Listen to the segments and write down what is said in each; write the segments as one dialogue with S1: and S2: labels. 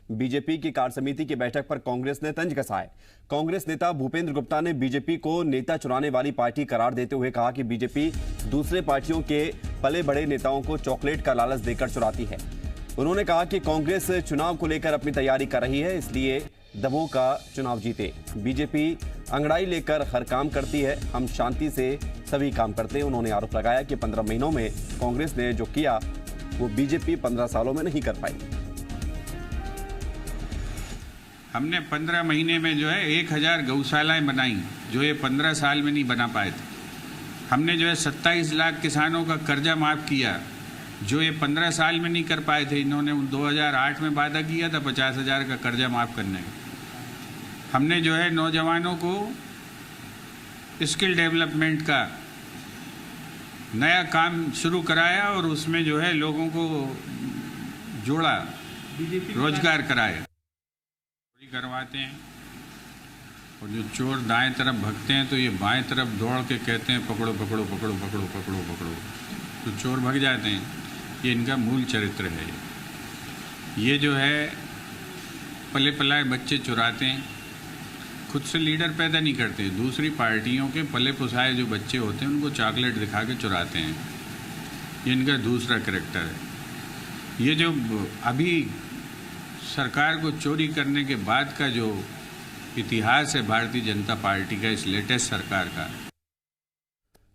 S1: BJP की कार्य समिति की बैठक पर कांग्रेस ने तंज कसा है। कांग्रेस नेता भूपेंद्र गुप्ता ने बीजेपी को नेता चुराने वाली पार्टी करार देते हुए कहा कि बीजेपी दूसरे पार्टियों के पले बड़े नेताओं को चॉकलेट का लालच देकर चुराती है। उन्होंने कहा कि कांग्रेस चुनाव को लेकर अपनी तैयारी कर रही है, इसलिए दमोह का चुनाव जीते। बीजेपी अंगड़ाई लेकर हर काम करती है, हम शांति से सभी काम करते हैं। उन्होंने आरोप लगाया कि 15 महीनों में कांग्रेस ने जो किया वो बीजेपी 15 सालों में नहीं कर पाई।
S2: हमने 15 महीने में जो है 1000 गौशालाएं बनाई, जो ये 15 साल में नहीं बना पाए थे। हमने जो है 27 लाख किसानों का कर्जा माफ़ किया, जो ये 15 साल में नहीं कर पाए थे। इन्होंने 2008 में वादा किया था 50,000 का कर्जा माफ़ करने का। हमने जो है नौजवानों को स्किल डेवलपमेंट का नया काम शुरू कराया और उसमें जो है लोगों को जोड़ा, रोजगार कराया, चोरी करवाते हैं। और जो चोर दाएं तरफ भगते हैं तो ये बाएं तरफ दौड़ के कहते हैं पकड़ो पकड़ो पकड़ो पकड़ो पकड़ो पकड़ो, तो चोर भग जाते हैं। ये इनका मूल चरित्र है। ये जो है पले पलाए बच्चे चुराते हैं, खुद से लीडर पैदा नहीं करते, दूसरी पार्टियों के पले पुसाए जो बच्चे होते हैं उनको चॉकलेट दिखा के चुराते हैं। ये इनका दूसरा कैरेक्टर है। ये जो अभी सरकार को चोरी करने के बाद का जो इतिहास है भारतीय जनता पार्टी का, इस लेटेस्ट सरकार का,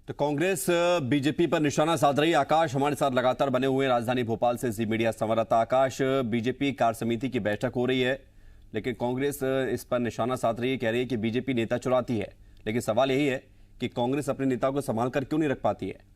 S1: तो कांग्रेस बीजेपी पर निशाना साध रही। आकाश हमारे साथ लगातार बने हुए राजधानी भोपाल से जी मीडिया संवाददाता आकाश, बीजेपी कार्य समिति की बैठक हो रही है, लेकिन कांग्रेस इस पर निशाना साध रही है, कह रही है कि बीजेपी नेता चुराती है। लेकिन सवाल यही है कि कांग्रेस अपने नेताओं को संभाल कर क्यों नहीं रख पाती है।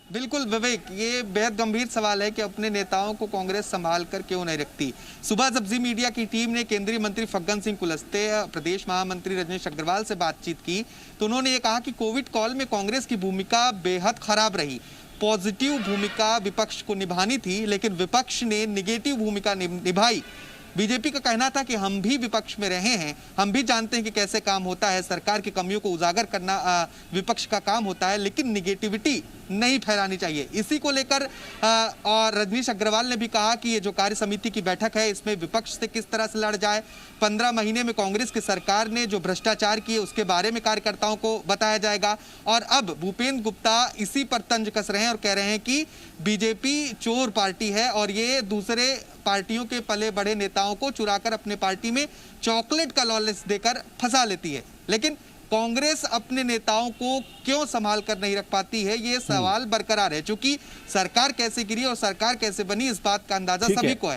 S3: बिल्कुल विवेक, ये बेहद गंभीर सवाल है कि अपने नेताओं को कांग्रेस संभाल कर क्यों नहीं रखती। सुबह जब जी मीडिया की टीम ने केंद्रीय मंत्री फग्गन सिंह कुलस्ते, प्रदेश महामंत्री रजनीश अग्रवाल से बातचीत की तो उन्होंने ये कहा कि कोविड कॉल में कांग्रेस की भूमिका बेहद खराब रही। पॉजिटिव भूमिका विपक्ष को निभानी थी, लेकिन विपक्ष ने निगेटिव भूमिका निभाई। बीजेपी का कहना था कि हम भी विपक्ष में रहे हैं, हम भी जानते हैं कि कैसे काम होता है, सरकार की कमियों को उजागर करना विपक्ष का काम होता है, लेकिन निगेटिविटी नहीं फैलानी चाहिए। इसी को लेकर और रजनीश अग्रवाल ने भी कहा कि ये जो कार्य समिति की बैठक है इसमें विपक्ष से किस तरह से लड़ जाए। 15 महीने में कांग्रेस की सरकार ने जो भ्रष्टाचार किए उसके बारे में कार्यकर्ताओं को बताया जाएगा। और अब भूपेंद्र गुप्ता इसी पर तंज कस रहे हैं और कह रहे हैं कि बीजेपी चोर पार्टी है और ये दूसरे पार्टियों के पले बड़े नेताओं को चुराकर अपने पार्टी में चॉकलेट का लालच देकर फंसा लेती है। लेकिन कांग्रेस अपने नेताओं को क्यों संभाल कर नहीं रख पाती है, ये सवाल बरकरार है। चूंकि सरकार कैसे गिरी और सरकार कैसे बनी इस बात का अंदाजा सभी को है।